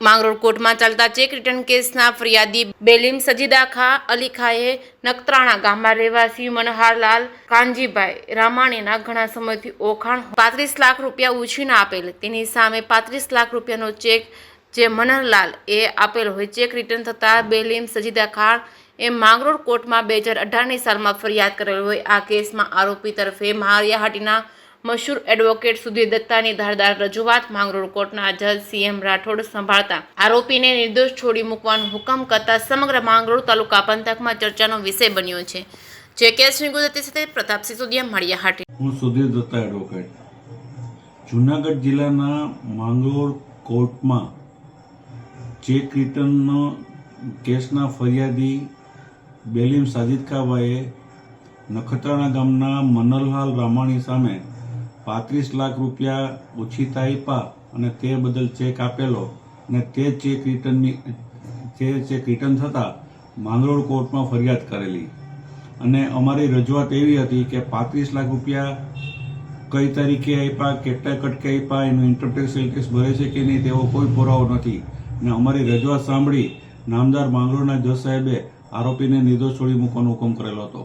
માંગરોળ કોર્ટમાં ચાલતા cheque return કેસના ફરિયાદી બેલીમ સજીદા ખા અલી ખાએ નખત્રાણા ગામમાં રહેવાસી મનોહરલાલ કાનજીભાઈ રામાણીના ઘણા સમયથી ઓળખાણ 35 લાખ રૂપિયા ઉછીના આપેલ તેની સામે 35 લાખ રૂપિયાનો ચેક જે મનોહરલાલ એ આપેલ હોય ચેક રિટર્ન થતા બેલીમ સજીદા ખાન એ માંગરોળ કોર્ટમાં 2018ની સાલમાં ફરિયાદ કરેલ હોય। આ કેસમાં આરોપી તરફે મારિયાહાટીના મશહૂર એડવોકેટ સુધીર દત્તાની ધારદાર રજૂઆત માંગરોળ કોર્ટના જજ CM રાઠોડ સંભાળતા આરોપીને નિર્દોષ છોડી મૂકવાનો હુકમ કરતા સમગ્ર માંગરોળ તાલુકા પંથકમાં ચર્ચાનો વિષય બન્યો છે। જે કેસની ગુજરાતી સાથે પ્રતાપ સિસોદિયા મારિયાહાટી। હું સુધીર દત્તા એડવોકેટ જૂનાગઢ જિલ્લાના માંગરોળ કોર્ટમાં ચેક રિટર્નનો કેસના ફરિયાદી બેલીમ સાજિદખાભાઈએ નખત્રાણા ગામના મનોહરલાલ રામાણી સામે 35 લાખ રૂપિયા ઉછીતા આપ્યા અને તે બદલ ચેક આપેલો અને તે ચેક રિટર્ન થતાં માંગરોળ કોર્ટમાં ફરિયાદ કરેલી અને અમારી રજૂઆત એવી હતી કે 35 લાખ રૂપિયા કઈ તારીખે આપ્યા, કેટલા કટકે આપ્યા, એનું ઇન્ટરટેક્સલ કેસ ભરે છે કે નહીં તેવો કોઈ પુરાવો નથી અને અમારી રજૂઆત સાંભળી નામદાર માંગરોળના જજ સાહેબે આરોપીને નિર્દોષ છોડી મૂકવાનો હુકમ કરેલો હતો।